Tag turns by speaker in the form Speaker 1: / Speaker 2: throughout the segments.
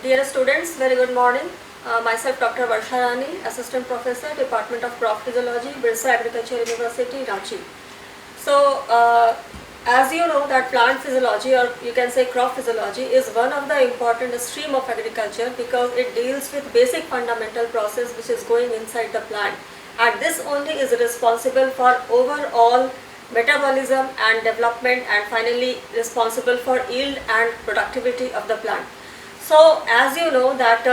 Speaker 1: Dear students, very good morning. Myself Dr. Varsha Rani, Assistant Professor, Department of Crop Physiology, Birsa Agriculture University, Ranchi. So, as you know that plant physiology, or you can say crop physiology, is one of the important stream of agriculture because it deals with basic fundamental process which is going inside the plant, and this only is responsible for overall metabolism and development, and finally responsible for yield and productivity of the plant. So as you know that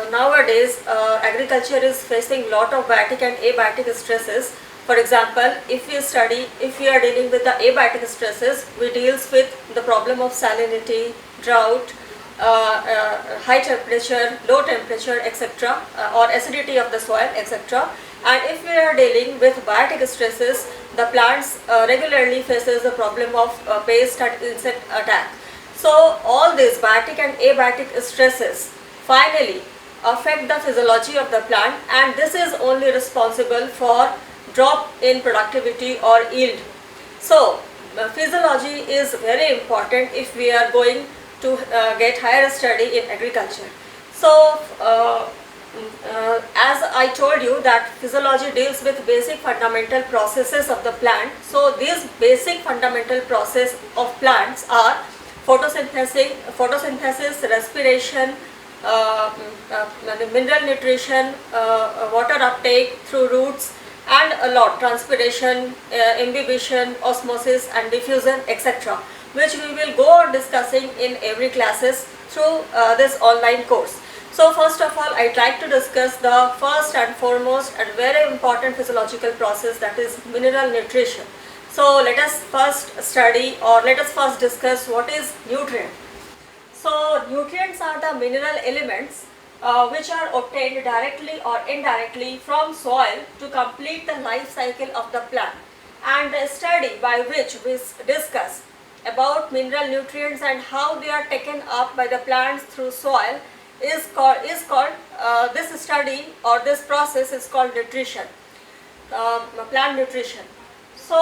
Speaker 1: nowadays agriculture is facing lot of biotic and abiotic stresses. For example, if we are dealing with the abiotic stresses, we deals with the problem of salinity, drought, high temperature, low temperature, etc., or acidity of the soil, etc. And if we are dealing with biotic stresses, the plants regularly faces the problem of pest and insect attack. So all these biotic and abiotic stresses finally affect the physiology of the plant, and this is only responsible for drop in productivity or yield. So physiology is very important if we are going to get higher study in agriculture. So as I told you that physiology deals with basic fundamental processes of the plant. So these basic fundamental process of plants are photosynthesis, respiration, mineral nutrition, water uptake through roots, and a lot transpiration, imbibition, osmosis and diffusion, etc., which we will go on discussing in every classes through this online course. So first of all, I'd like to discuss the first and foremost and very important physiological process, that is mineral nutrition. So let us first study, or let us first discuss what is nutrient. So nutrients are the mineral elements which are obtained directly or indirectly from soil to complete the life cycle of the plant. And the study by which we discuss about mineral nutrients and how they are taken up by the plants through soil is called this study or this process is called nutrition, plant nutrition. So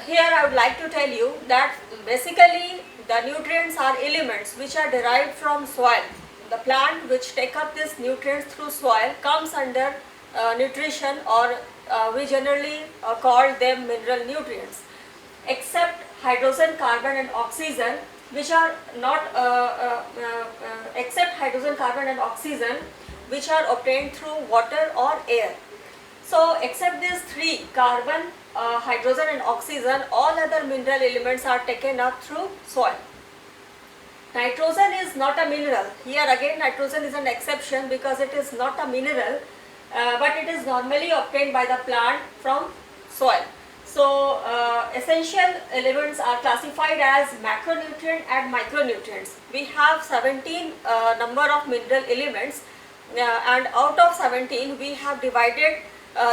Speaker 1: here I would like to tell you that basically the nutrients are elements which are derived from soil. The plant which take up these nutrients through soil comes under nutrition, or we generally call them mineral nutrients, except hydrogen, carbon and oxygen, which are not except hydrogen, carbon and oxygen, which are obtained through water or air. So except these three, carbon, hydrogen and oxygen, all other mineral elements are taken up through soil. Nitrogen is not a mineral. Here again nitrogen is an exception because it is not a mineral, but it is normally obtained by the plant from soil. So essential elements are classified as macronutrient and micronutrients. We have 17 number of mineral elements, and out of 17 we have divided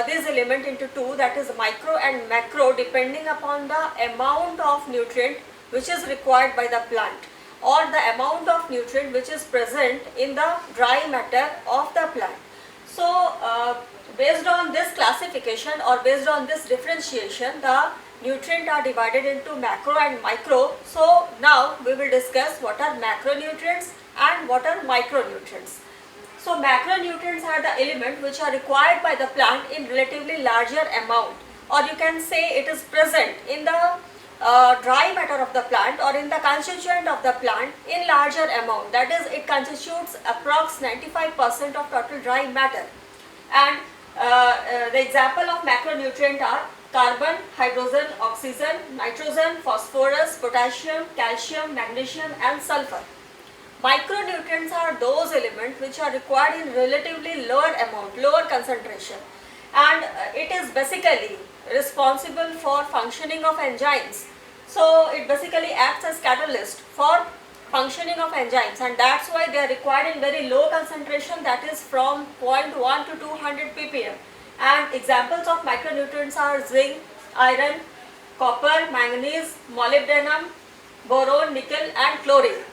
Speaker 1: this element into two, that is micro and macro, depending upon the amount of nutrient which is required by the plant, or the amount of nutrient which is present in the dry matter of the plant. So based on this classification or based on this differentiation, the nutrients are divided into macro and micro. So now we will discuss what are macronutrients and what are micronutrients. So macronutrients are the element which are required by the plant in relatively larger amount, or you can say it is present in the dry matter of the plant or in the constituent of the plant in larger amount. That is, it constitutes approx 95% of total dry matter. And the example of macronutrient are carbon, hydrogen, oxygen, nitrogen, phosphorus, potassium, calcium, magnesium and sulfur. Micronutrients are those elements which are required in relatively lower amount, lower concentration, and it is basically responsible for functioning of enzymes. So it basically acts as catalyst for functioning of enzymes, and that's why they are required in very low concentration, that is from 0.1 to 200 ppm. And examples of micronutrients are zinc, iron, copper, manganese, molybdenum, boron, nickel and chlorine.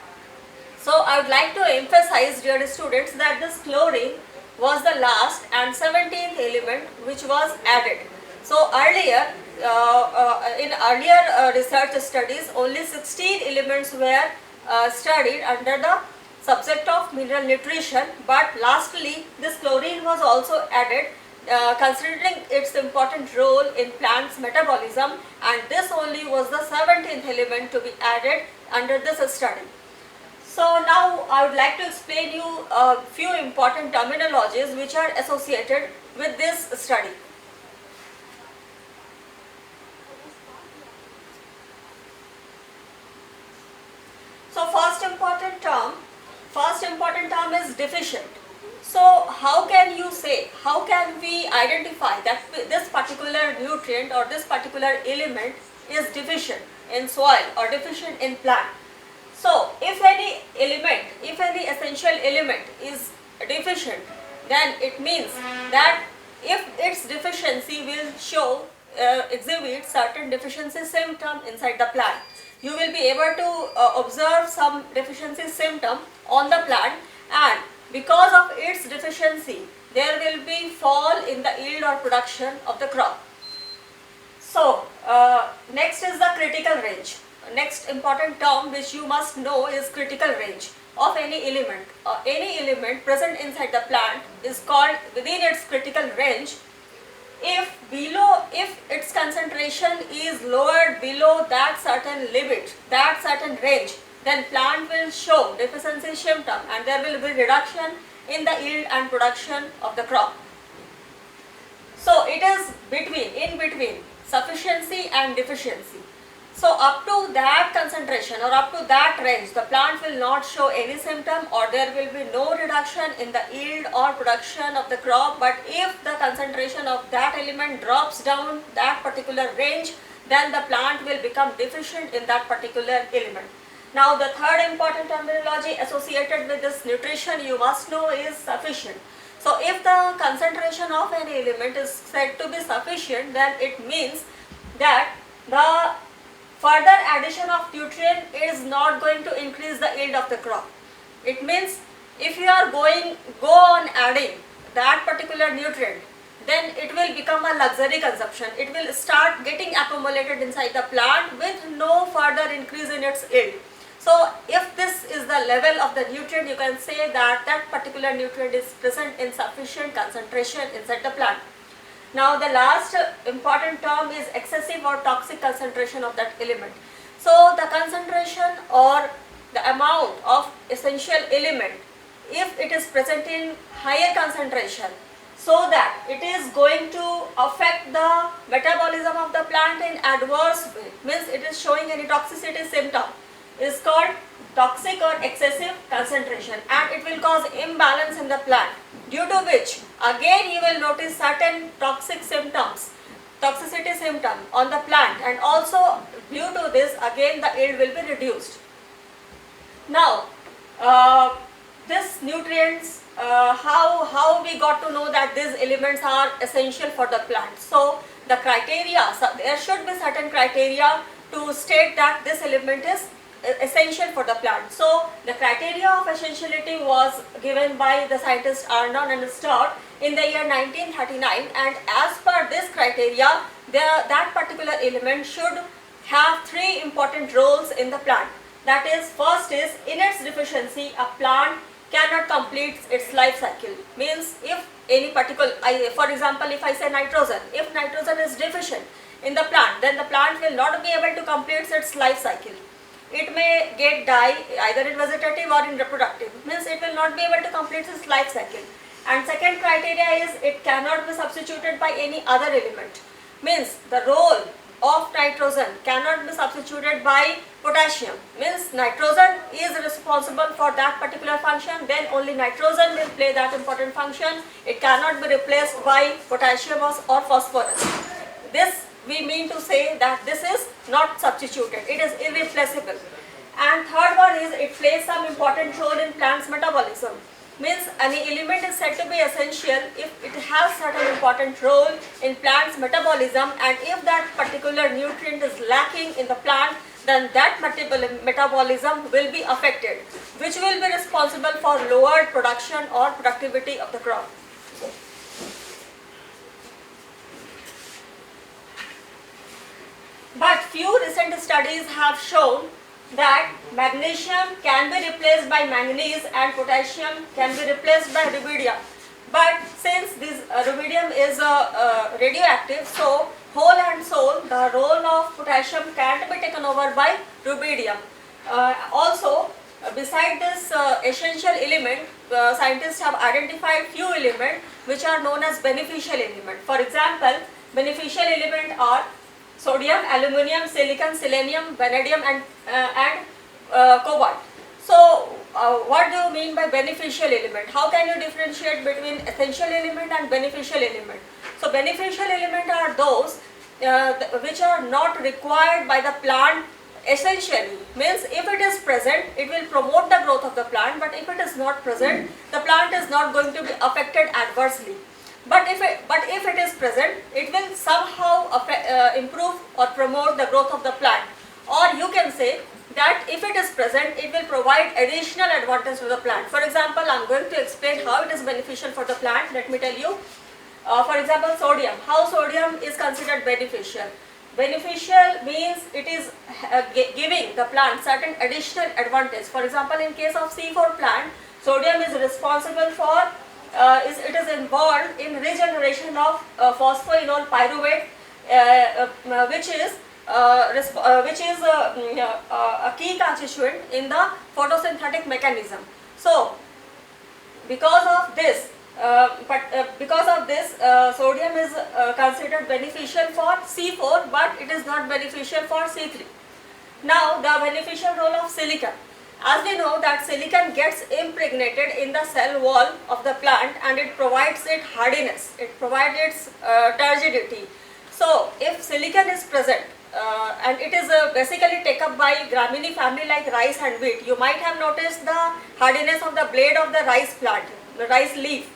Speaker 1: So I would like to emphasize, dear students, that this chlorine was the last and 17th element which was added. So earlier, in earlier research studies, only 16 elements were studied under the subject of mineral nutrition, but lastly this chlorine was also added considering its important role in plants metabolism, and this only was the 17th element to be added under this study. So now I would like to explain you a few important terminologies which are associated with this study. So first important term is deficient. So how can you say, how can we identify that this particular nutrient or this particular element is deficient in soil or deficient in plant? So if any element, if any essential element is deficient, then it means that if its deficiency will show, exhibit certain deficiency symptom inside the plant. You will be able to observe some deficiency symptom on the plant, and because of its deficiency there will be fall in the yield or production of the crop. So next is the critical range. Next important term which you must know is critical range of any element. Any element present inside the plant is called within its critical range. If its concentration is lowered below that certain limit, that certain range, then plant will show deficiency symptom and there will be reduction in the yield and production of the crop. So it is in between sufficiency and deficiency. So up to that concentration or up to that range, the plant will not show any symptom or there will be no reduction in the yield or production of the crop. But if the concentration of that element drops down that particular range, then the plant will become deficient in that particular element. Now the third important terminology associated with this nutrition you must know is sufficient. So if the concentration of an element is said to be sufficient, then it means that the further addition of nutrient is not going to increase the yield of the crop. It means if you are go on adding that particular nutrient, then it will become a luxury consumption. It will start getting accumulated inside the plant with no further increase in its yield. So if this is the level of the nutrient, you can say that that particular nutrient is present in sufficient concentration inside the plant. Now the last important term is excessive or toxic concentration of that element. So the concentration or the amount of essential element, if it is present in higher concentration, so that it is going to affect the metabolism of the plant in adverse way, means it is showing any toxicity symptom, is called toxic or excessive concentration, and it will cause imbalance in the plant, due to which again you will notice certain toxicity symptom on the plant, and also due to this again the yield will be reduced. Now this nutrients, how we got to know that these elements are essential for the plant. So the criteria, so there should be certain criteria to state that this element is essential for the plant. So the criteria of essentiality was given by the scientist Arnon and Stott in the year 1939, and as per this criteria, that particular element should have three important roles in the plant. That is, first is, in its deficiency a plant cannot complete its life cycle. Means if any particular, for example if I say nitrogen, if nitrogen is deficient in the plant, then the plant will not be able to complete its life cycle. It may get die either in vegetative or in reproductive, means it will not be able to complete its life cycle. And second criteria is it cannot be substituted by any other element, means the role of nitrogen cannot be substituted by potassium, means nitrogen is responsible for that particular function, then only nitrogen will play that important function. It cannot be replaced by potassium or phosphorus. This we mean to say that this is not substituted, it is irreplaceable. And third one is it plays some important role in plant's metabolism, means any element is said to be essential if it has certain important role in plant's metabolism, and if that particular nutrient is lacking in the plant, then that metabolism will be affected, which will be responsible for lowered production or productivity of the crop. But few recent studies have shown that magnesium can be replaced by manganese and potassium can be replaced by rubidium. But since this rubidium is radioactive, so whole and soul the role of potassium can't be taken over by rubidium. Also, beside this essential element, scientists have identified few elements which are known as beneficial element. For example, beneficial element are sodium, aluminium, silicon, selenium, vanadium and cobalt. So what do you mean by beneficial element? How can you differentiate between essential element and beneficial element? So beneficial element are those which are not required by the plant essentially. Means if it is present, it will promote the growth of the plant, but if it is not present, the plant is not going to be affected adversely. But if it is present, it will somehow improve or promote the growth of the plant. Or you can say that if it is present, it will provide additional advantage to the plant. For example, I am going to explain how it is beneficial for the plant. Let me tell you. For example, sodium. How sodium is considered beneficial? Beneficial means it is giving the plant certain additional advantage. For example, in case of C4 plant, sodium is responsible for it is involved in regeneration of phosphoenol pyruvate, which is a key constituent in the photosynthetic mechanism. So, because of this, sodium is considered beneficial for C4, but it is not beneficial for C3. Now, the beneficial role of silicon. As we know that silicon gets impregnated in the cell wall of the plant and it provides it hardiness, it provides its turgidity. So, if silicon is present and it is basically taken up by Gramini family like rice and wheat, you might have noticed the hardiness of the blade of the rice plant, the rice leaf.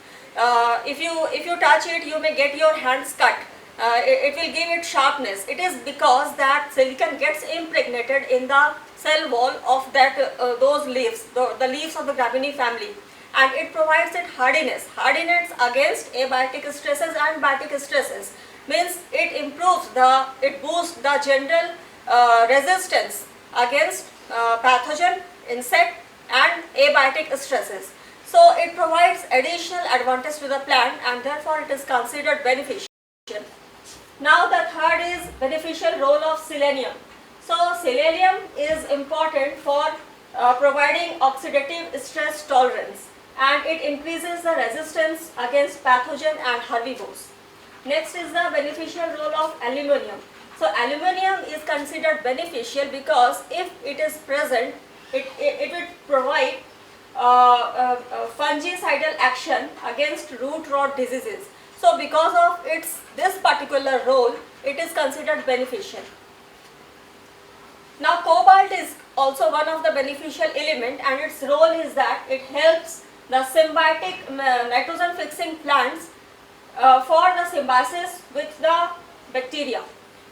Speaker 1: If you touch it, you may get your hands cut. It will give it sharpness. It is because that silicon gets impregnated in the cell wall of that those leaves, the leaves of the Gramini family, and it provides it hardiness against abiotic stresses and biotic stresses. Means it boosts the general resistance against pathogen, insect and abiotic stresses. So it provides additional advantage to the plant and therefore it is considered beneficial. Now the third is beneficial role of selenium. So selenium is important for providing oxidative stress tolerance and it increases the resistance against pathogen and herbivores. Next is the beneficial role of aluminium. So aluminium is considered beneficial because if it is present, it will provide fungicidal action against root rot diseases. So because of this particular role, it is considered beneficial. Now cobalt is also one of the beneficial element and its role is that it helps the symbiotic nitrogen fixing plants for the symbiosis with the bacteria.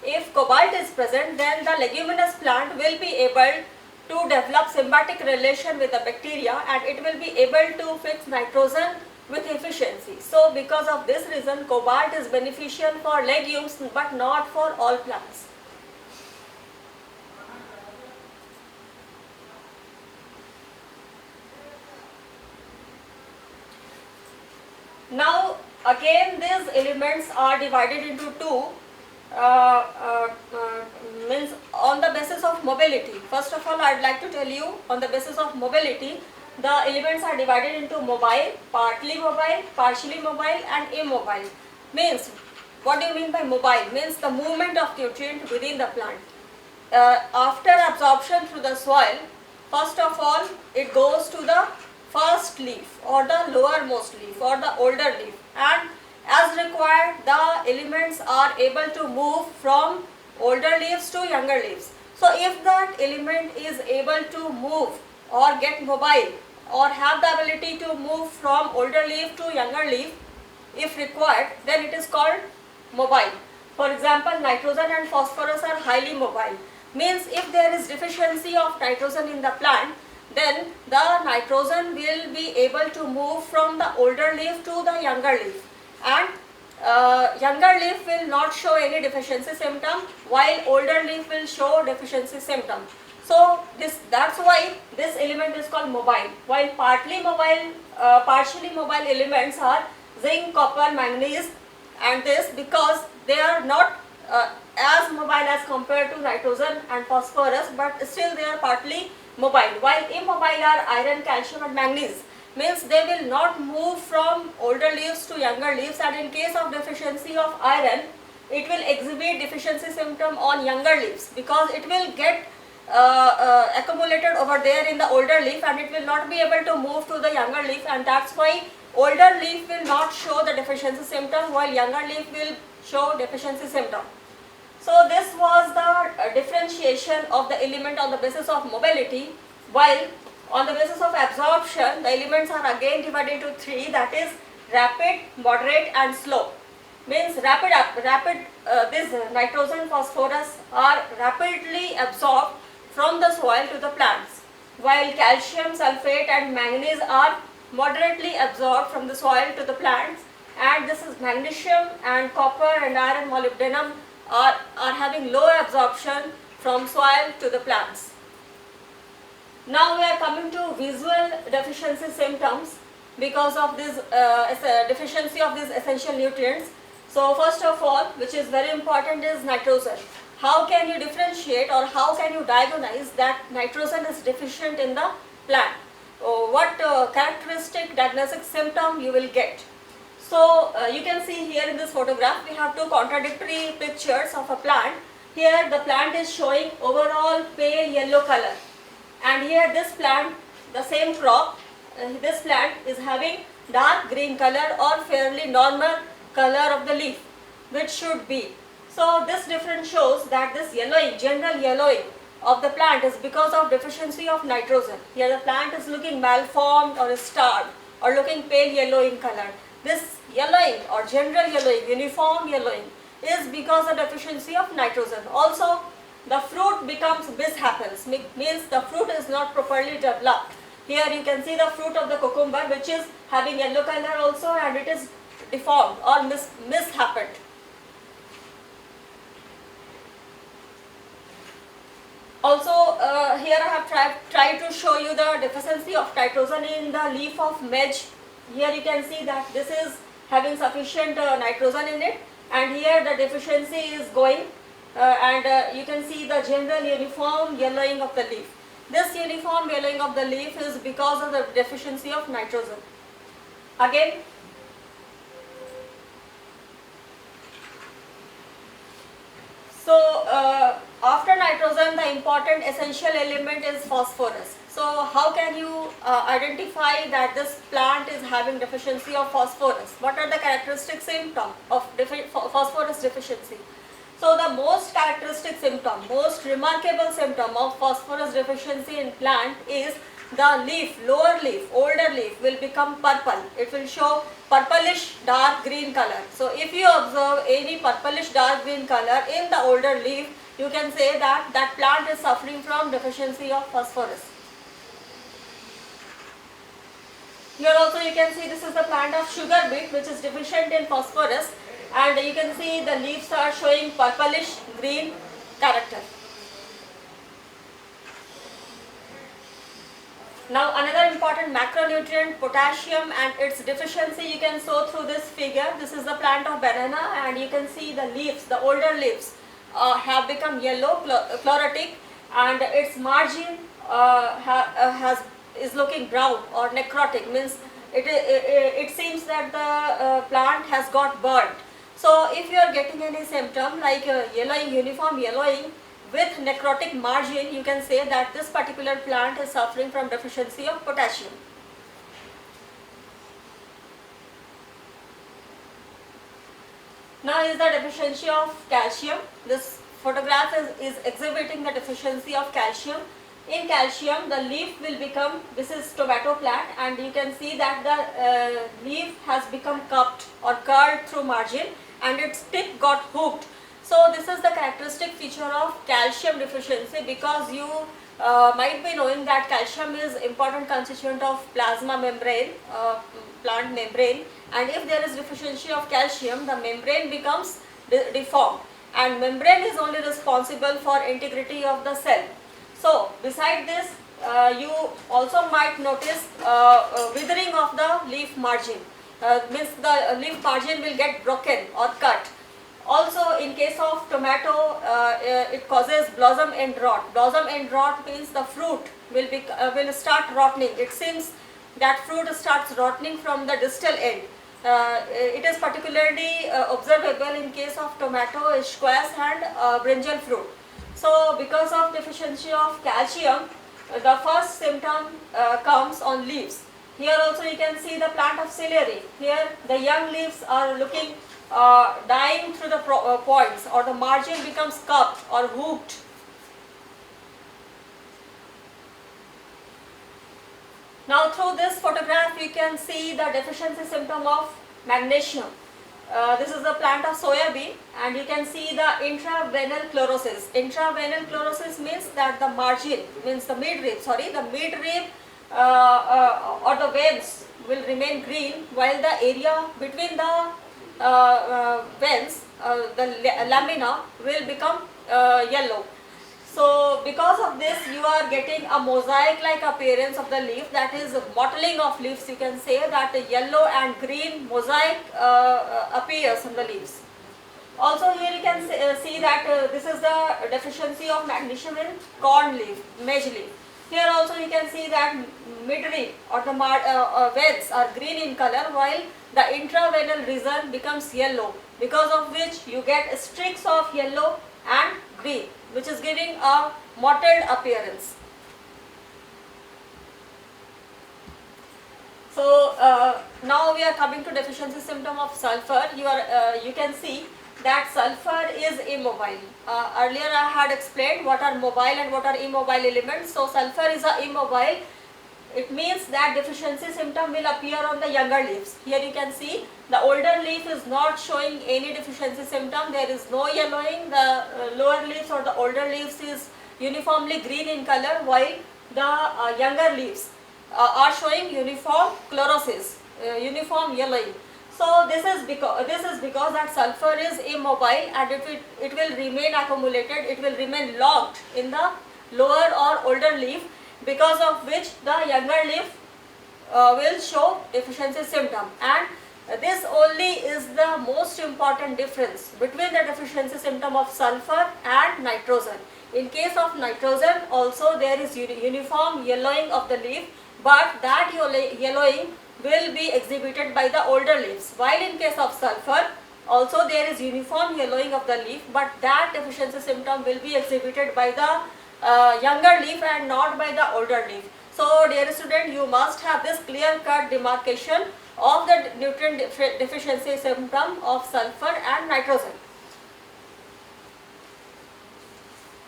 Speaker 1: If cobalt is present, then the leguminous plant will be able to develop symbiotic relation with the bacteria and it will be able to fix nitrogen with efficiency. So because of this reason, cobalt is beneficial for legumes but not for all plants. Now again these elements are divided into two, means on the basis of mobility. First of all, I would like to tell you on the basis of mobility, the elements are divided into mobile, partly mobile, partially mobile and immobile. Means, what do you mean by mobile? Means the movement of nutrient within the plant. After absorption through the soil, first of all it goes to the first leaf or the lowermost leaf or the older leaf, and as required the elements are able to move from older leaves to younger leaves. So if that element is able to move or get mobile or have the ability to move from older leaf to younger leaf if required, then it is called mobile. For example, nitrogen and phosphorus are highly mobile. Means if there is deficiency of nitrogen in the plant, then the nitrogen will be able to move from the older leaf to the younger leaf, and younger leaf will not show any deficiency symptom, while older leaf will show deficiency symptom. So that's why this element is called mobile. While partially mobile elements are zinc, copper, manganese, and this, because they are not as mobile as compared to nitrogen and phosphorus, but still they are partly mobile. While immobile are iron, calcium, and manganese. Means they will not move from older leaves to younger leaves, and in case of deficiency of iron, it will exhibit deficiency symptom on younger leaves, because it will get accumulated over there in the older leaf, and it will not be able to move to the younger leaf, and that's why older leaf will not show the deficiency symptom, while younger leaf will show deficiency symptom. So this was the differentiation of the element on the basis of mobility, while on the basis of absorption, the elements are again divided into three, that is rapid, moderate, and slow. Means this nitrogen, phosphorus are rapidly absorbed from the soil to the plants, while calcium, sulfate, and manganese are moderately absorbed from the soil to the plants, and this is magnesium and copper and iron, molybdenum are having low absorption from soil to the plants. Now we are coming to visual deficiency symptoms because of this deficiency of these essential nutrients. So first of all, which is very important, is nitrogen. How can you differentiate, or how can you diagnose that nitrogen is deficient in the plant? What characteristic diagnostic symptom you will get? So you can see here in this photograph, we have two contradictory pictures of a plant. Here the plant is showing overall pale yellow color, and here this plant, the same crop, this plant is having dark green color or fairly normal color of the leaf, which should be. So this difference shows that this yellowing, general yellowing of the plant is because of deficiency of nitrogen. Here the plant is looking malformed or starved or looking pale yellow in color. This yellowing or general yellowing, uniform yellowing, is because of deficiency of nitrogen. Also, the fruit becomes mishaps, means the fruit is not properly developed. Here you can see the fruit of the cucumber, which is having yellow color also, and it is deformed or mishappened. Also here I have tried to show you the deficiency of nitrogen in the leaf of medj. Here you can see that this is having sufficient nitrogen in it, and here the deficiency is going, and you can see the general uniform yellowing of the leaf. This uniform yellowing of the leaf is because of the deficiency of nitrogen. Again, so after nitrogen, the important essential element is phosphorus. So how can you identify that this plant is having deficiency of phosphorus? What are the characteristic symptoms of phosphorus deficiency? So the most characteristic symptom, most remarkable symptom of phosphorus deficiency in plant is the leaf, lower leaf, older leaf will become purple. It will show purplish dark green color. So if you observe any purplish dark green color in the older leaf, you can say that that plant is suffering from deficiency of phosphorus. Here also you can see this is the plant of sugar beet, which is deficient in phosphorus, and you can see the leaves are showing purplish green character. Now another important macronutrient, potassium, and its deficiency you can show through this figure. This is the plant of banana, and you can see the leaves, the older leaves have become yellow, chlorotic, and its margin is looking brown or necrotic, means it seems that the plant has got burnt. So if you are getting any symptom like yellowing, uniform yellowing with necrotic margin, you can say that this particular plant is suffering from deficiency of potassium. Now is the deficiency of calcium. This photograph is exhibiting the deficiency of calcium. In calcium, the leaf will become, this is tomato plant, and you can see that the leaf has become cupped or curled through margin, and its tip got hooked. So this is the characteristic feature of calcium deficiency, because you might be knowing that calcium is important constituent of plasma membrane, plant membrane, and if there is deficiency of calcium, the membrane becomes deformed, and membrane is only responsible for integrity of the cell. So beside this, you also might notice withering of the leaf margin, means the leaf margin will get broken or cut. Also in case of tomato, it causes blossom end rot. Blossom end rot means the fruit will start rotting. It seems that fruit starts rotting from the distal end. It is particularly observable in case of tomato, squash and brinjal fruit. So because of deficiency of calcium, the first symptom comes on leaves. Here also you can see the plant of celery. Here the young leaves are looking dying through the points, or the margin becomes cupped or hooked. Now through this photograph you can see the deficiency symptom of magnesium. This is the plant of soya bean, and you can see the intraveinal chlorosis. Intraveinal chlorosis means that the margin, means the midrib, or the veins will remain green, while the area between the veins, the lamina will become yellow. So because of this you are getting a mosaic like appearance of the leaf, that is mottling of leaves. You can say that the yellow and green mosaic appears on the leaves. Also here you can see that this is the deficiency of magnesium in corn leaf, maize leaf. Here also you can see that midrib or the veins are green in color, while the intraveinal region becomes yellow, because of which you get streaks of yellow and green, which is giving a mottled appearance. So now we are coming to deficiency symptom of sulfur. You can see that sulfur is immobile. Earlier I had explained what are mobile and what are immobile elements. So sulfur is a immobile. It means that deficiency symptom will appear on the younger leaves. Here you can see the older leaf is not showing any deficiency symptom. There is no yellowing. The lower leaves or the older leaves is uniformly green in color, while the younger leaves are showing uniform chlorosis, uniform yellowing. So this is because that sulfur is immobile, and it will remain accumulated. It will remain locked in the lower or older leaf, because of which the younger leaf will show deficiency symptom. And this only is the most important difference between the deficiency symptom of sulfur and nitrogen. In case of nitrogen also there is uniform yellowing of the leaf, but that yellowing will be exhibited by the older leaves, while in case of sulfur also there is uniform yellowing of the leaf, but that deficiency symptom will be exhibited by the younger leaf and not by the older leaf. So dear student, you must have this clear cut demarcation of the nutrient deficiency symptom of sulfur and nitrogen.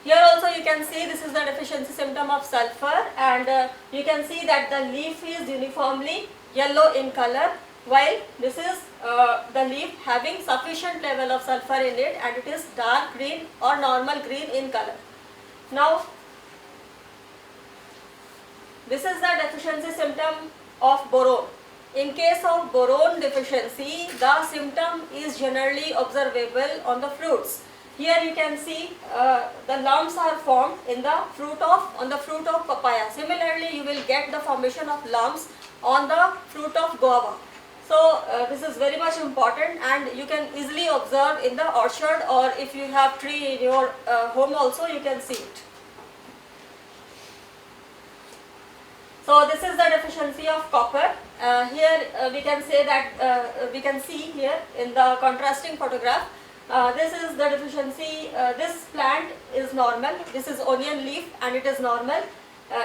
Speaker 1: Here also you can see this is the deficiency symptom of sulfur, and you can see that the leaf is uniformly yellow in color, while this is the leaf having sufficient level of sulfur in it, and it is dark green or normal green in color. Now this is the deficiency symptom of boron. In case of boron deficiency, the symptom is generally observable on the fruits. Here you can see the lumps are formed in the fruit of papaya. Similarly, you will get the formation of lumps on the fruit of guava. So this is very much important, and you can easily observe in the orchard, or if you have tree in your home also you can see it. So this is the deficiency of copper. Here we can say that we can see here in the contrasting photograph. This is the deficiency. This plant is normal. This is onion leaf and it is normal.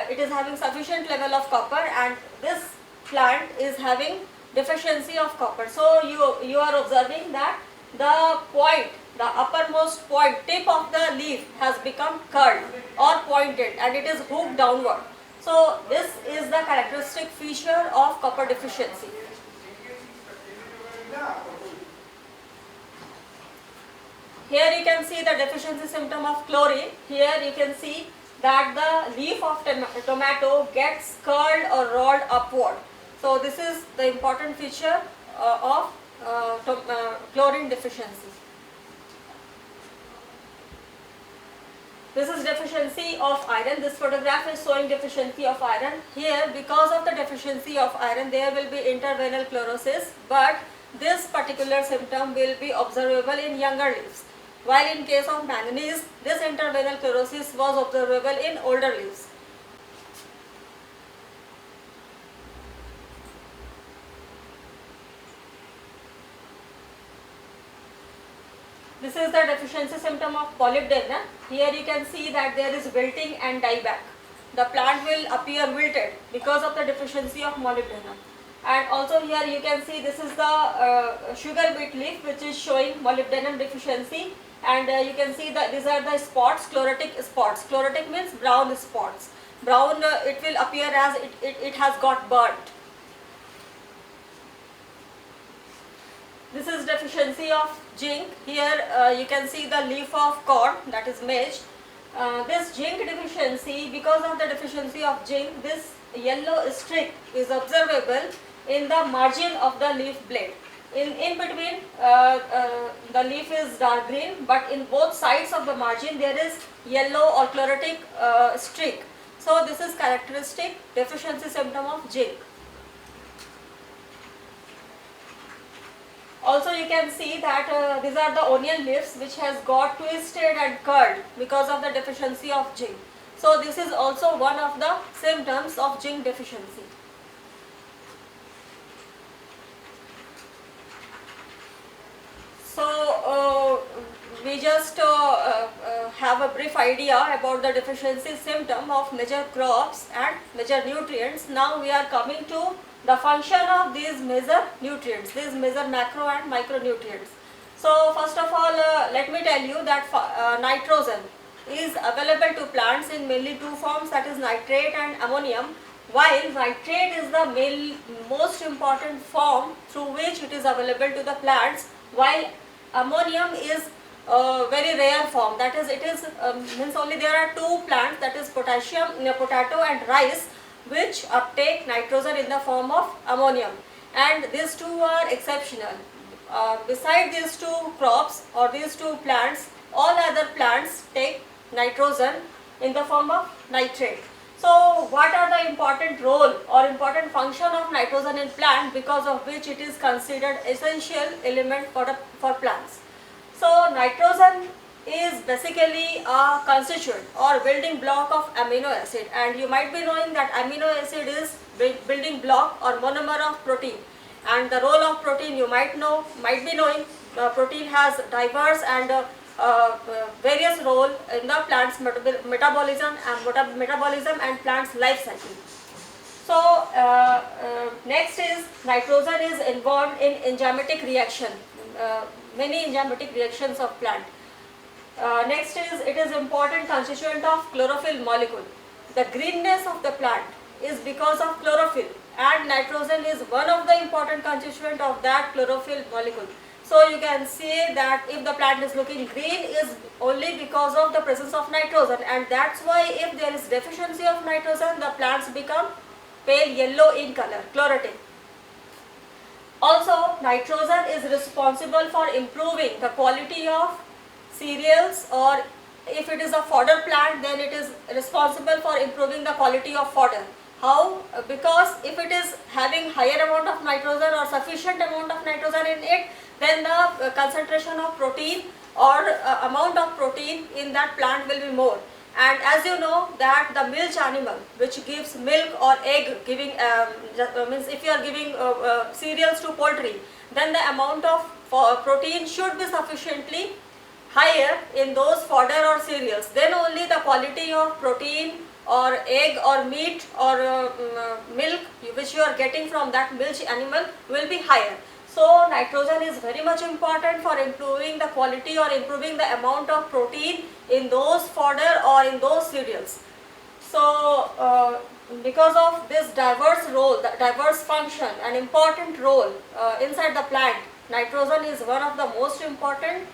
Speaker 1: It is having sufficient level of copper, and this plant is having deficiency of copper. So you are observing that the point, the uppermost point, tip of the leaf has become curled or pointed, and it is hooked downward. So this is the characteristic feature of copper deficiency. here you can see the deficiency symptom of chlorine. Here you can see that the leaf of tomato gets curled or rolled upward. So this is the important feature of chlorine deficiency. This is deficiency of iron. This photograph is showing deficiency of iron. Here, because of the deficiency of iron, there will be interveinal chlorosis, but this particular symptom will be observable in younger leaves. While in case of manganese, this interveinal chlorosis was observable in older leaves. This is the deficiency symptom of molybdenum. Here you can see that there is wilting and dieback. The plant will appear wilted because of the deficiency of molybdenum. And also here you can see this is the sugar beet leaf which is showing molybdenum deficiency, and you can see that these are the spots, chlorotic spots. Chlorotic means brown spots. Brown it will appear as it has got burnt. This is deficiency of zinc. Here you can see the leaf of corn, that is maize. This zinc deficiency, because of the deficiency of zinc, this yellow streak is observable in the margin of the leaf blade. In between the leaf is dark green, but in both sides of the margin there is yellow or chlorotic streak. So this is characteristic deficiency symptom of zinc. Also you can see that these are the onion leaves which has got twisted and curled because of the deficiency of zinc. So this is also one of the symptoms of zinc deficiency. So we just have a brief idea about the deficiency symptom of major crops and major nutrients. Now we are coming to the function of these major nutrients, these major macro and micronutrients. So first of all, let me tell you that nitrogen is available to plants in mainly two forms, that is nitrate and ammonium. While nitrate is the most important form through which it is available to the plants, while ammonium is a very rare form, that is it is means only there are two plants, that is potato and rice, which uptake nitrogen in the form of ammonium, and these two are exceptional. Beside these two crops or these two plants, all other plants take nitrogen in the form of nitrate. So what are the important role or important function of nitrogen in plant, because of which it is considered essential element for plants? So nitrogen is basically a constituent or building block of amino acid, and you might be knowing that amino acid is building block or monomer of protein. And the role of protein, you might be knowing, protein has diverse and various role in the plant's metabolism and plant's life cycle. So next is nitrogen is involved in enzymatic reaction, many enzymatic reactions of plant. Next is it is important constituent of chlorophyll molecule. The greenness of the plant is because of chlorophyll, and nitrogen is one of the important constituent of that chlorophyll molecule. So you can say that if the plant is looking green is only because of the presence of nitrogen, and that's why if there is deficiency of nitrogen, the plants become pale yellow in color, chlorotic. Also nitrogen is responsible for improving the quality of cereals, or if it is a fodder plant, then it is responsible for improving the quality of fodder. How? Because if it is having higher amount of nitrogen or sufficient amount of nitrogen in it, then the concentration of protein or amount of protein in that plant will be more. And as you know that the milch animal which gives milk or egg giving means if you are giving cereals to poultry, then the amount of protein should be sufficiently higher in those fodder or cereals. Then only the quality of protein or egg or meat or milk which you are getting from that milch animal will be higher. So nitrogen is very much important for improving the quality or improving the amount of protein in those fodder or in those cereals. So because of this diverse role, the diverse function and important role inside the plant, nitrogen is one of the most important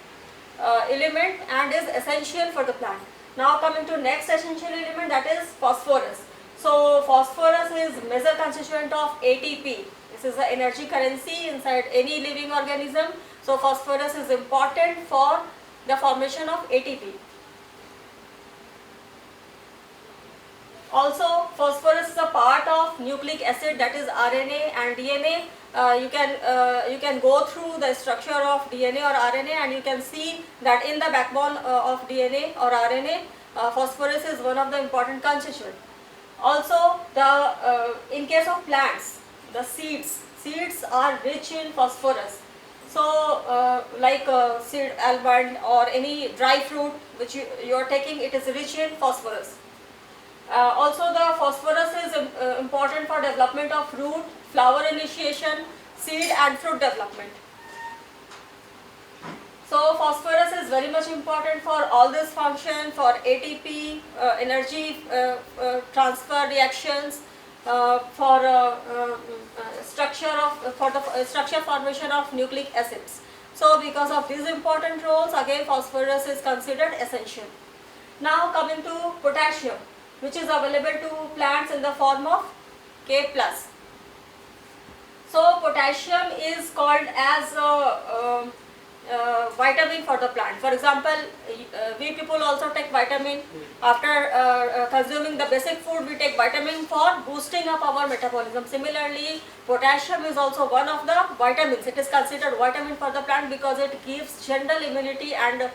Speaker 1: element and is essential for the plant. Now coming to next essential element, that is phosphorus. So phosphorus is major constituent of ATP. This is the energy currency inside any living organism. So phosphorus is important for the formation of ATP. Also, phosphorus is a part of nucleic acid, that is RNA and DNA. You can go through the structure of DNA or RNA, and you can see that in the backbone of DNA or RNA, phosphorus is one of the important constituents. Also, in case of plants, the seeds are rich in phosphorus. So, like seed almond or any dry fruit which you are taking, it is rich in phosphorus. Also, the phosphorus is important for development of root, flower initiation, seed and fruit development. So phosphorus is very much important for all this function, for ATP, energy transfer reactions, for structure formation of nucleic acids. So because of these important roles, again phosphorus is considered essential. Now coming to potassium, which is available to plants in the form of K+. So potassium is called as a vitamin for the plant. For example, we people also take vitamin. After consuming the basic food, we take vitamin for boosting up our metabolism. Similarly, potassium is also one of the vitamins. It is considered vitamin for the plant because it gives general immunity and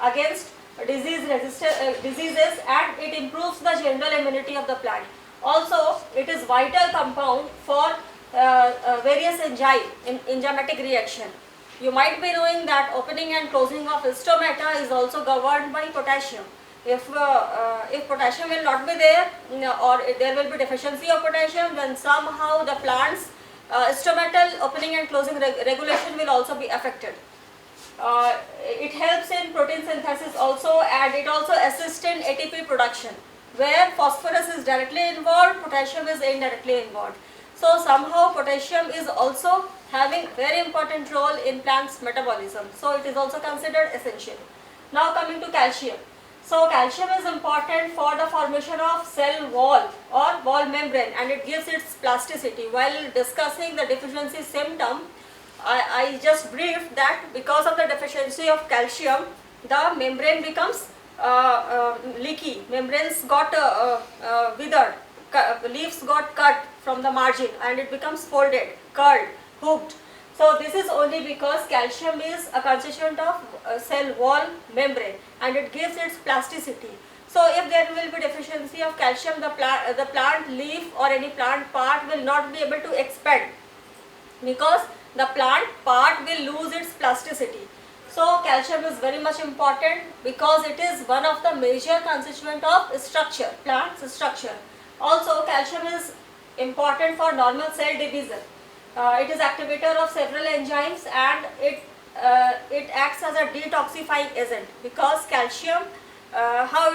Speaker 1: against diseases, and it improves the general immunity of the plant. Also, it is vital compound for various enzymatic reaction. You might be knowing that opening and closing of stomata is also governed by potassium. If potassium will not be there, or there will be deficiency of potassium, then somehow the plant's stomatal opening and closing regulation will also be affected. It helps in protein synthesis also, and it also assists in ATP production. Where phosphorus is directly involved, potassium is indirectly involved. So somehow potassium is also having very important role in plants' metabolism. So it is also considered essential. Now coming to calcium. So calcium is important for the formation of cell wall or wall membrane, and it gives its plasticity. While discussing the deficiency symptom, I just briefed that because of the deficiency of calcium, the membrane becomes leaky, membranes got withered, leaves got cut from the margin, and it becomes folded, curled, hooked. So this is only because calcium is a constituent of cell wall membrane, and it gives its plasticity. So if there will be deficiency of calcium, the plant leaf or any plant part will not be able to expand, because the plant part will lose its plasticity. So calcium is very much important because it is one of the major constituent of structure, plant's structure. Also, calcium is important for normal cell division. It is activator of several enzymes, and it acts as a detoxifying agent, because calcium, why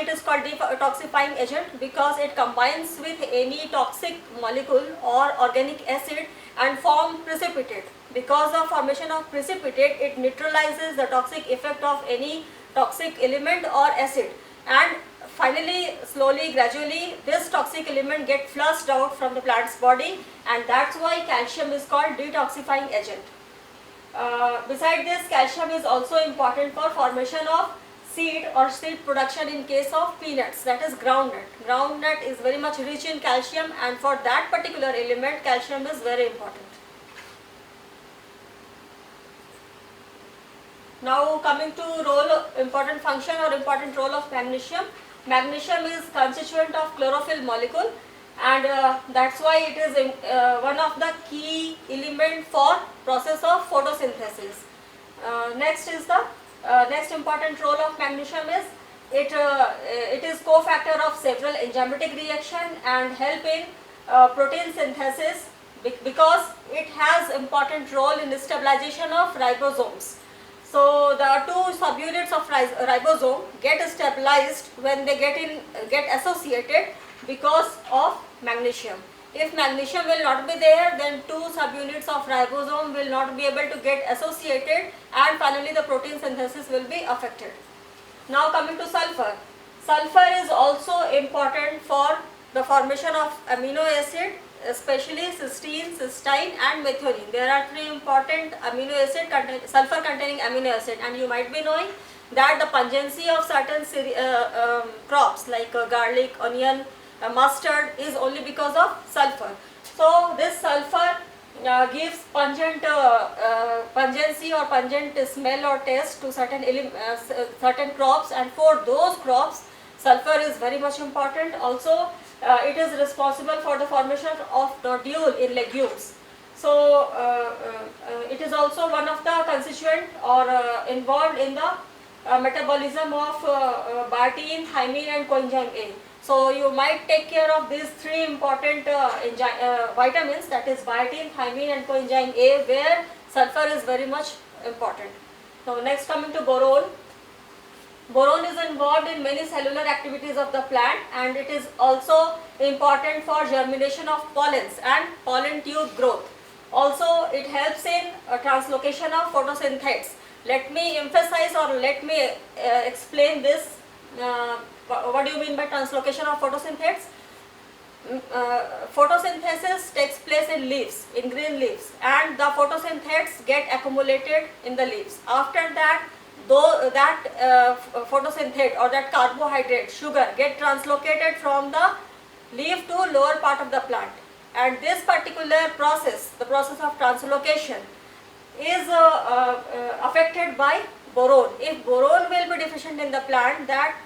Speaker 1: it is called detoxifying agent, because it combines with any toxic molecule or organic acid and form precipitate. Because of formation of precipitate, it neutralizes the toxic effect of any toxic element or acid, and finally, slowly, gradually, this toxic element gets flushed out from the plant's body, and that's why calcium is called detoxifying agent. Besides this, calcium is also important for formation of seed or seed production in case of peanuts, that is groundnut. Groundnut is very much rich in calcium, and for that particular element, calcium is very important. Now coming to important function or important role of magnesium. Magnesium is constituent of chlorophyll molecule, and that's why it is one of the key element for process of photosynthesis. Next is the next important role of magnesium is it is cofactor of several enzymatic reaction and help in protein synthesis, because it has important role in the stabilization of ribosomes. So the two subunits of ribosome get stabilized when they get associated because of magnesium. If magnesium will not be there, then two subunits of ribosome will not be able to get associated, and finally the protein synthesis will be affected. Now coming to sulfur. Sulfur is also important for the formation of amino acid, especially cysteine, cysteine and methionine. There are three important sulfur containing amino acid, and you might be knowing that the pungency of certain crops like garlic, onion, mustard is only because of sulfur. So this sulfur gives pungency or pungent smell or taste to certain crops, and for those crops sulfur is very much important. Also it is responsible for the formation of nodule in legumes. So it is also one of the constituent or involved in the metabolism of biotin, thymine and coenzyme A. So you might take care of these three important vitamins, that is biotin, thymine and coenzyme A, where sulfur is very much important. Now next coming to boron. Boron is involved in many cellular activities of the plant, and it is also important for germination of pollens and pollen tube growth. Also it helps in translocation of photosynthetes. Let me emphasize or let me explain this. What do you mean by translocation of photosynthetes? Photosynthesis takes place in leaves, in green leaves, and the photosynthetes get accumulated in the leaves. After that, though that photosynthete or that carbohydrate, sugar, get translocated from the leaf to lower part of the plant, and this particular process, the process of translocation, is affected by boron. If boron will be deficient in the plant, that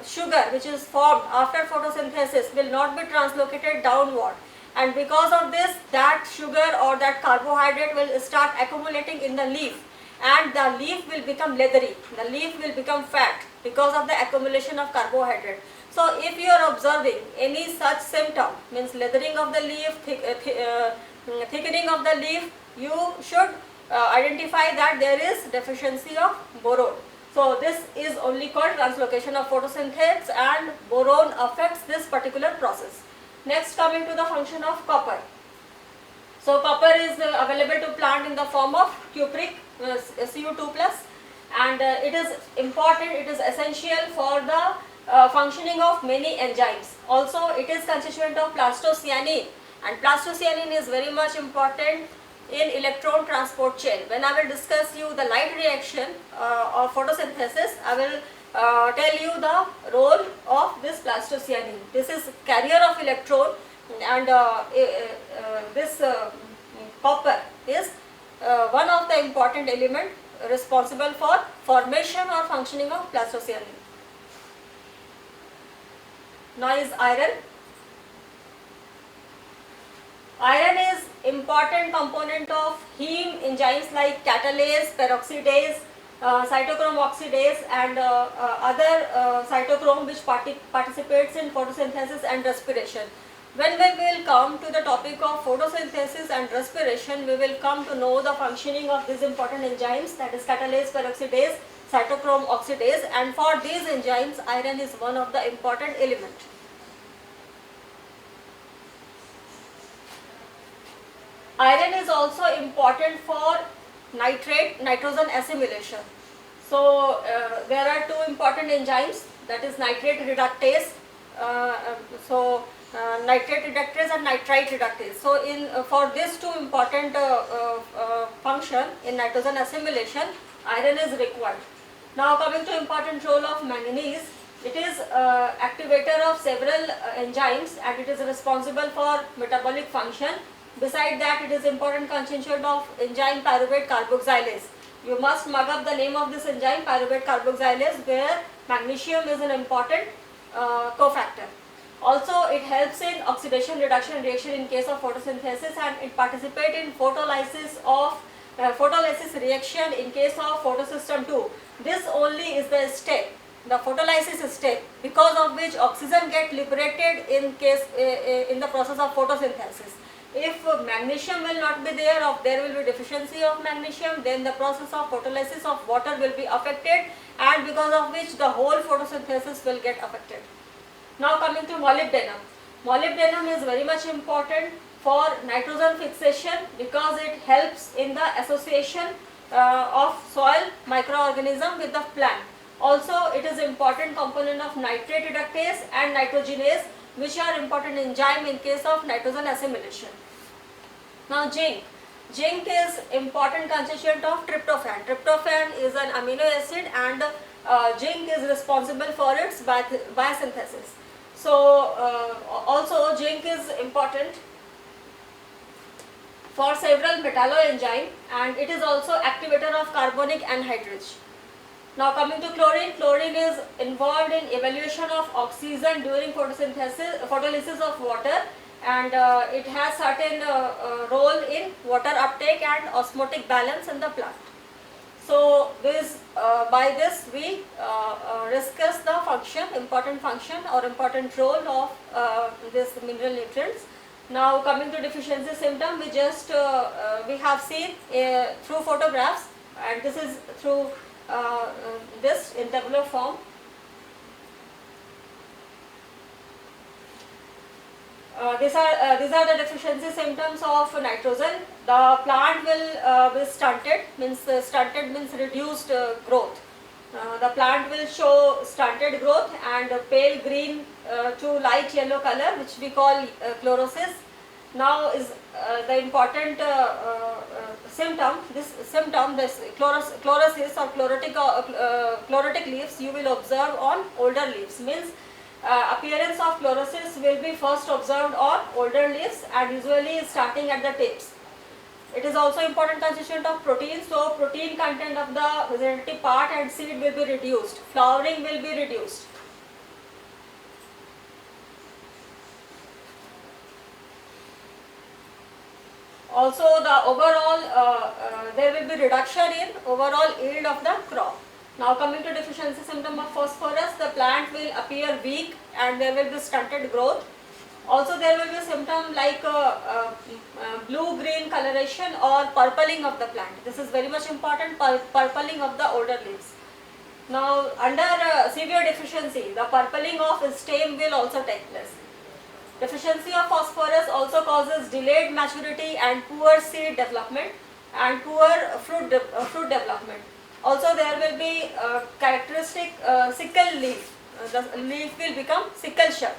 Speaker 1: sugar which is formed after photosynthesis will not be translocated downward, and because of this, that sugar or that carbohydrate will start accumulating in the leaf, and the leaf will become leathery, the leaf will become fat because of the accumulation of carbohydrate. So if you are observing any such symptom, means leathering of the leaf, thickening of the leaf, you should identify that there is deficiency of boron. So this is only called translocation of photosynthetes, and boron affects this particular process. Next coming to the function of copper. So copper is available to plant in the form of cupric, Cu2+, and it is important, it is essential for the functioning of many enzymes. Also it is constituent of plastocyanin, and plastocyanin is very much important in electron transport chain. When I will discuss you the light reaction of photosynthesis, I will tell you the role of this plastocyanin. This is carrier of electron, and this copper is one of the important element responsible for formation or functioning of plastocyanin. Now is iron. Iron is important component of heme enzymes like catalase, peroxidase, cytochrome oxidase, and other cytochrome which participates in photosynthesis and respiration. When we will come to the topic of photosynthesis and respiration, we will come to know the functioning of these important enzymes, that is catalase, peroxidase, cytochrome oxidase, and for these enzymes iron is one of the important element. Iron is also important for nitrogen assimilation. So there are two important enzymes, that is nitrate reductase, nitrate reductase and nitrite reductase. So for these two important function in nitrogen assimilation, iron is required. Now coming to important role of manganese, it is activator of several enzymes, and it is responsible for metabolic function. Beside that, it is important constituent of enzyme pyruvate carboxylase. You must mug up the name of this enzyme, pyruvate carboxylase, where magnesium is an important cofactor. Also, it helps in oxidation reduction reaction in case of photosynthesis, and it participates in photolysis reaction in case of photosystem 2. This only is the step, the photolysis step, because of which oxygen get liberated in the process of photosynthesis. If magnesium will not be there, or there will be deficiency of magnesium, then the process of photolysis of water will be affected, and because of which the whole photosynthesis will get affected. Now coming to molybdenum. Molybdenum is very much important for nitrogen fixation because it helps in the association of soil microorganism with the plant. Also, it is important component of nitrate reductase and nitrogenase, which are important enzyme in case of nitrogen assimilation. Now zinc. Zinc is important constituent of tryptophan. Tryptophan is an amino acid and zinc is responsible for its biosynthesis. So also zinc is important for several metalloenzyme and it is also activator of carbonic anhydrase. Now coming to chlorine, chlorine is involved in evaluation of oxygen during photolysis of water, and it has certain role in water uptake and osmotic balance in the plant. So by this we discuss the important function or important role of this mineral nutrients. Now coming to deficiency symptom, we have seen through photographs, and this is through this in tabular form. These are the deficiency symptoms of nitrogen. The plant will be stunted, means reduced growth. The plant will show stunted growth and pale green to light yellow color, which we call chlorosis. Now is the important symptom. This chlorosis or chlorotic leaves you will observe on older leaves. Means appearance of chlorosis will be first observed on older leaves and usually starting at the tips. It is also important constituent of protein. So protein content of the vegetative part and seed will be reduced. Flowering will be reduced. Also the overall there will be reduction in overall yield of the crop. Now coming to deficiency symptom of phosphorus, the plant will appear weak and there will be stunted growth. Also there will be a symptom like blue-green coloration or purpling of the plant. This is very much important, purpling of the older leaves. Now under severe deficiency, the purpling of stem will also take place. Deficiency of phosphorus also causes delayed maturity and poor seed development and poor fruit development. Also there will be characteristic sickle leaf. The leaf will become sickle shell.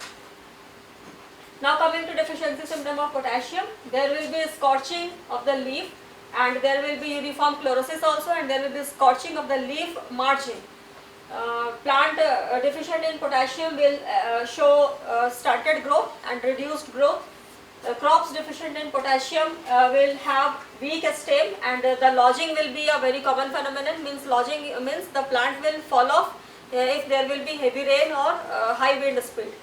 Speaker 1: Now coming to deficiency symptom of potassium, there will be scorching of the leaf and there will be uniform chlorosis also, and there will be scorching of the leaf margin. Plant deficient in potassium will show stunted growth and reduced growth. Crops deficient in potassium will have weak stem, and the lodging will be a very common phenomenon. Means lodging means the plant will fall off if there will be heavy rain or high wind speed.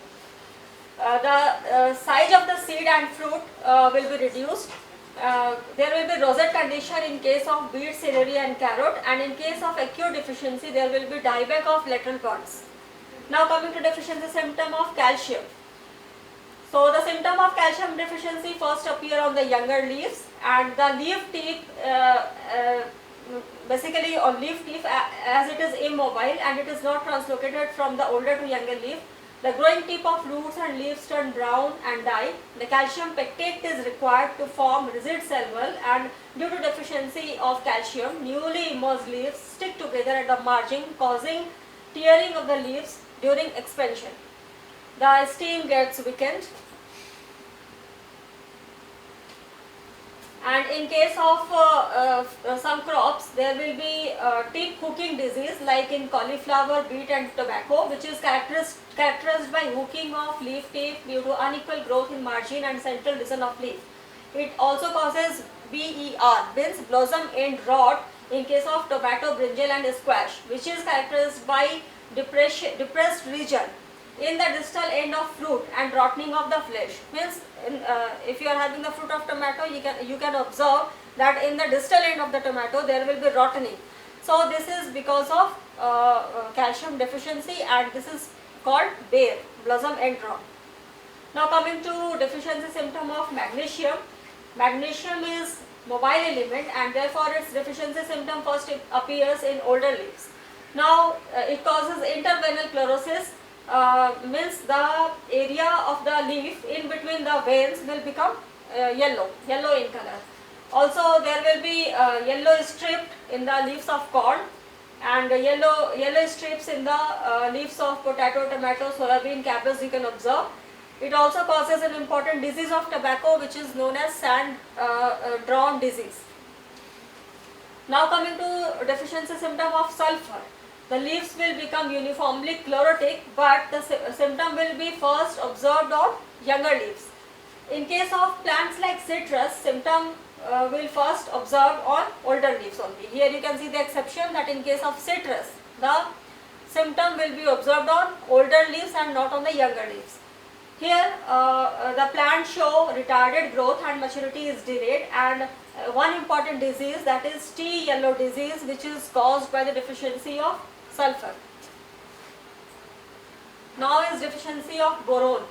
Speaker 1: The size of the seed and fruit will be reduced. There will be rosette condition in case of beet, celery and carrot, and in case of acute deficiency there will be dieback of lateral buds. Now coming to deficiency symptom of calcium. So the symptom of calcium deficiency first appear on the younger leaves, and the leaf tip basically on leaf tip as it is immobile and it is not translocated from the older to younger leaf. The growing tip of roots and leaves turn brown and die. The calcium pectate is required to form rigid cell wall, and due to deficiency of calcium, newly emerged leaves stick together at the margin, causing tearing of the leaves during expansion. The stem gets weakened. And in case of some crops, there will be tip hooking disease like in cauliflower, beet and tobacco, which is characterized by hooking of leaf tip due to unequal growth in margin and central region of leaf. It also causes BER, means blossom end rot, in case of tomato, brinjal and squash, which is characterized by depressed region in the distal end of fruit and rotting of the flesh. Means if you are having the fruit of tomato, you can observe that in the distal end of the tomato there will be rotting. So this is because of calcium deficiency, and this is called BER, blossom end rot. Now coming to deficiency symptom of magnesium. Magnesium is mobile element and therefore its deficiency symptom first appears in older leaves. Now it causes interveinal chlorosis means the area of the leaf in between the veins will become yellow in color. Also there will be yellow strip in the leaves of corn, and yellow strips in the leaves of potato, tomato, soybean, cabbage you can observe. It also causes an important disease of tobacco, which is known as sand drawn disease. Now coming to deficiency symptom of sulfur. The leaves will become uniformly chlorotic, but the symptom will be first observed on younger leaves. In case of plants like citrus, symptom will first observed on older leaves only. Here you can see the exception, that in case of citrus, the symptom will be observed on older leaves and not on the younger leaves. Here the plants show retarded growth and maturity is delayed, and one important disease, that is tea yellow disease, which is caused by the deficiency of sulfur. Now is deficiency of boron.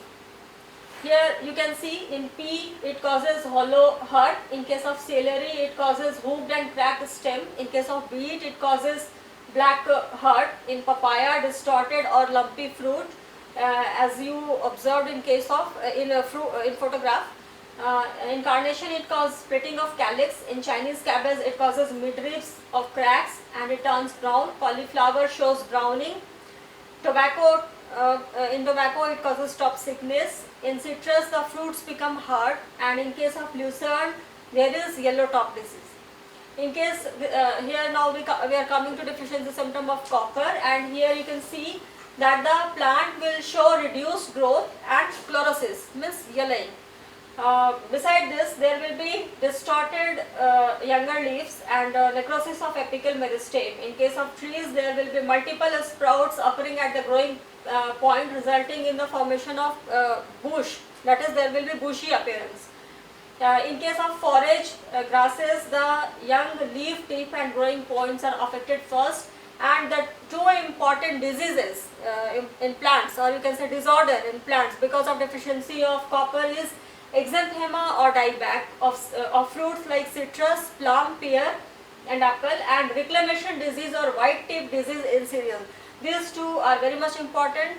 Speaker 1: Here you can see in pea it causes hollow heart, in case of celery it causes hooked and cracked stem, in case of beet it causes black heart, in papaya distorted or lumpy fruit, as you observed in case of in photograph. In carnation it causes splitting of calyx, in Chinese cabbage it causes midribs of cracks and it turns brown, cauliflower shows browning, tobacco in tobacco it causes top sickness, in citrus the fruits become hard, and in case of lucerne there is yellow top disease. In case here now we are coming to deficiency symptom of copper, and here you can see that the plant will show reduced growth and chlorosis, means yellowing. Beside this, there will be distorted younger leaves and necrosis of apical meristeme. In case of trees, there will be multiple sprouts appearing at the growing point, resulting in the formation of bush, that is there will be bushy appearance. In case of forage grasses, the young leaf tip and growing points are affected first, and the two important diseases in plants, or you can say disorder in plants because of deficiency of copper, is exanthema or dieback of fruits like citrus, plum, pear and apple, and reclamation disease or white tip disease in cereal. These two are very much important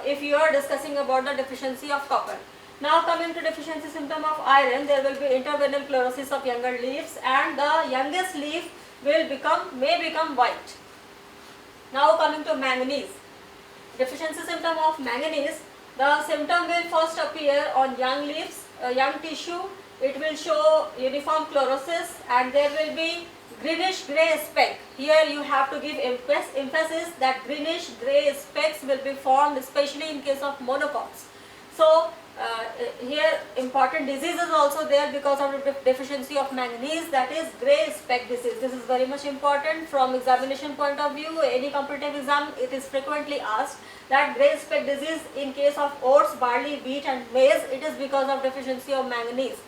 Speaker 1: if you are discussing about the deficiency of copper. Now coming to deficiency symptom of iron, there will be interveinal chlorosis of younger leaves, and the youngest leaf will may become white. Now coming to manganese. Deficiency symptom of manganese, the symptom will first appear on young leaves, young tissue. It will show uniform chlorosis and there will be greenish grey speck. Here you have to give emphasis that greenish grey specks will be formed, especially in case of monocots. So here important disease is also there because of the deficiency of manganese, that is grey speck disease. This is very much important from examination point of view. Any competitive exam, it is frequently asked that grey speck disease in case of oats, barley, wheat and maize, it is because of deficiency of manganese.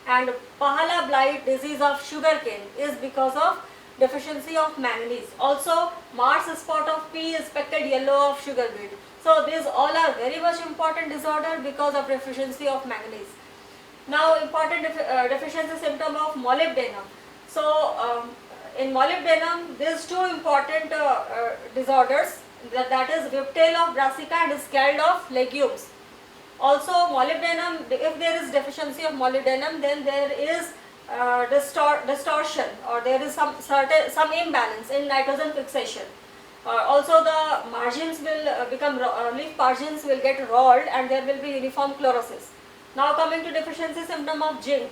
Speaker 1: And pahala blight disease of sugarcane is because of deficiency of manganese. Also Mars spot of pea is speckled yellow of sugar beet. So these all are very much important disorder because of deficiency of manganese. Now important deficiency symptom of molybdenum. So in molybdenum these two important disorders, that is whiptail of brassica and scald of legumes. Also molybdenum, if there is deficiency of molybdenum, then there is distortion or there is some imbalance in nitrogen fixation. Also the margins will become, leaf margins will get rolled and there will be uniform chlorosis. Now coming to deficiency symptom of zinc.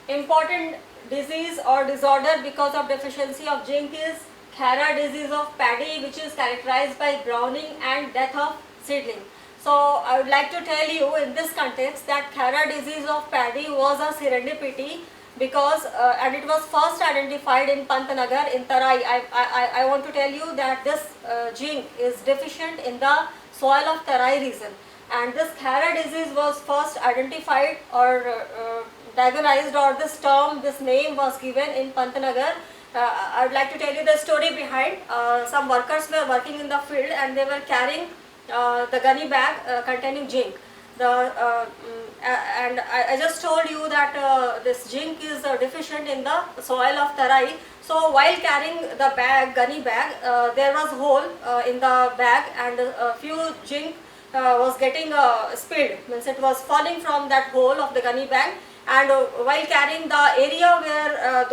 Speaker 1: Important disease or disorder because of deficiency of zinc is Khera disease of paddy, which is characterized by browning and death of seedling. So I would like to tell you in this context that Khera disease of paddy was a serendipity because and it was first identified in Pantnagar in Tarai. I want to tell you that this zinc is deficient in the soil of Tarai region, and this Khera disease was first identified or diagnosed, or this term, this name was given in Pantnagar. I would like to tell you the story behind. Some workers were working in the field and they were carrying the gunny bag containing zinc. And I just told you that this zinc is deficient in the soil of Tarai. So while carrying the bag, gunny bag, there was hole in the bag, and a few zinc was getting spilled, means it was falling from that hole of the gunny bag. And while carrying the area where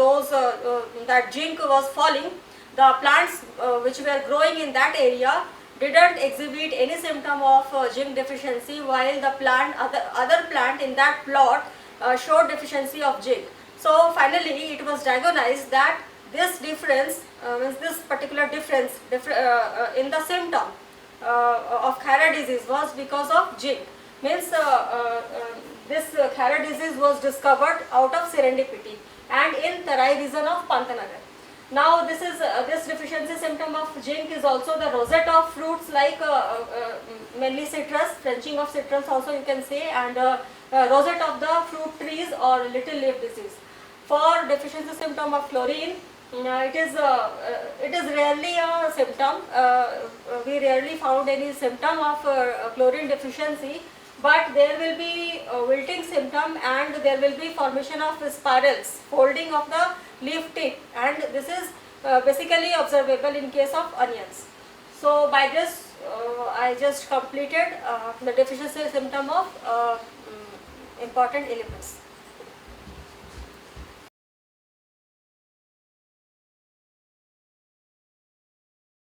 Speaker 1: that zinc was falling, the plants which were growing in that area didn't exhibit any symptom of zinc deficiency, while the other plant in that plot showed deficiency of zinc. So finally it was diagnosed that this difference, means this particular difference in the symptom of Khara disease was because of zinc. Means this Khara disease was discovered out of serendipity and in Tarai region of Pantanagar. Now this deficiency symptom of zinc is also the rosette of fruits like mainly citrus, frenching of citrus also you can say, and rosette of the fruit trees or little leaf disease. For deficiency symptom of chlorine, it is rarely a symptom. We rarely found any symptom of chlorine deficiency, but there will be wilting symptom, and there will be formation of spirals, folding of the leaf tip, and this is basically observable in case of onions. So by this I just completed the deficiency symptom of important elements.